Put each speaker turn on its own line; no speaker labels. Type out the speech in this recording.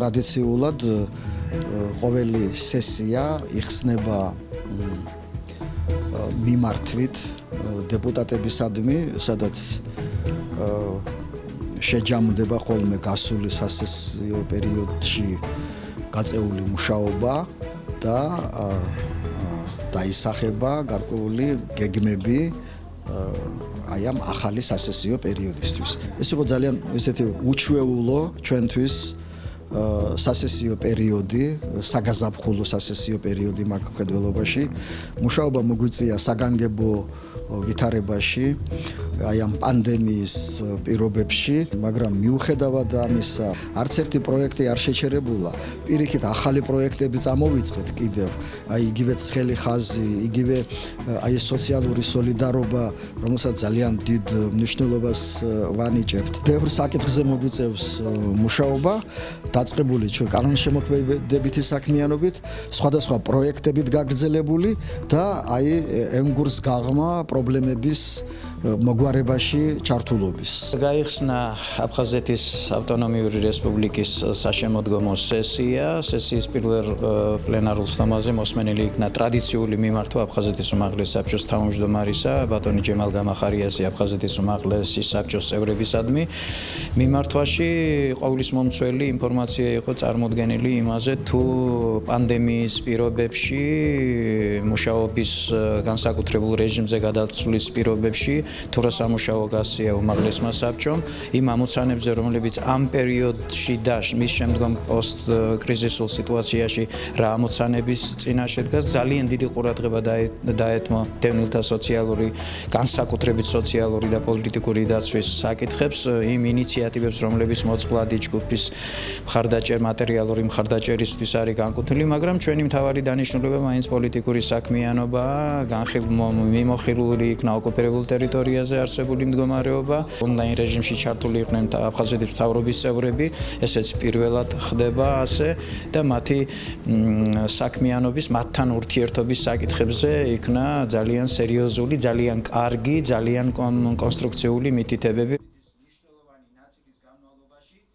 ტრადიციულად ყოველი სესია იხსნება მიმართვით დეპუტატებისადმი, სადაც შეჯამდება ხოლმე გასული სასესიო პერიოდში გაწეული მუშაობა და დაისახება გარკვეული გეგმები აი ამ ახალი სასესიო პერიოდისთვის. ეს იყო ძალიან ესეთი უჩვეულო ჩვენთვის სასესიო პერიოდი, საგაზაფხულო სასესიო პერიოდი მაგ მხედველობაში. მუშაობა მოგვიწია საგანგებო ვითარებაში, აი ამ პანდემიის პირობებში, მაგრამ მიუხედავად ამისა, არც ერთი პროექტი არ შეჩერებულა. პირიქით ახალი პროექტები წამოვიწყეთ კიდევ, აი იგივე ცხელი ხაზი, იგივე აი სოციალური სოლიდარობა, რომელსაც ძალიან დიდ მნიშვნელობას ვანიჭებთ. ბევრ საკითხზე მოგვიწევს მუშაობა, დაწყებული ჩვენ კანონშემოქმედებითი საქმიანობით, სხვადასხვა პროექტებით გაგრძელებული და აი ემგურს გაღმა პრობლემების მოგვარებაში ჩართულობის.
გაიხსნა აფხაზეთის ავტონომიური რესპუბლიკის საშემოდგომო სესია. სესიის პირველ პლენარულ სხდომაზე მოსმენილი იქნა ტრადიციული მიმართვა აფხაზეთის უმაღლეს საბჭოს თავმჯდომარისა, ბატონი ჯემალ გამახარიასი აფხაზეთის უმაღლესი საბჭოს წევრებისადმი. მიმართვაში ყოვლისმომცველი ინფორმაცია იყო წარმოდგენილი იმაზე, თუ პანდემიის პირობებში, მუშაობის განსაკუთრებულ რეჟიმზე გადაცვლის პირობებში თუ რა სამუშაო გასწია უმაღლესმა საბჭომ, იმ ამოცანებზე, რომლებიც ამ პერიოდში და მის შემდგომ პოსტკრიზისულ სიტუაციაში რა ამოცანების წინაშე დგას, ძალიან დიდი ყურადღება დაეთმო დევნილთა სოციალური, განსაკუთრებით სოციალური და პოლიტიკური დაცვის საკითხებს, იმ ინიციატივებს, რომლებიც მოწყვლადი ჯგუფის მატერიალური მხარდაჭერისთვის არის განკუთვნილი, მაგრამ ჩვენი მთავარი დანიშნულება მაინც პოლიტიკური საქმიანობაა, მიმოხილული იქნა ოკუპირებულ ტერიტორიაზე არსებული მდგომარეობა. ონლაინ რეჟიმში ჩართული იყვნენ აფხაზეთის მთავრობის წევრები, ესეც პირველად ხდება ასე და მათი საქმიანობის, მათთან ურთიერთობის საკითხებზე იქნა ძალიან სერიოზული, ძალიან კარგი, ძალიან კონსტრუქციული მითითებები.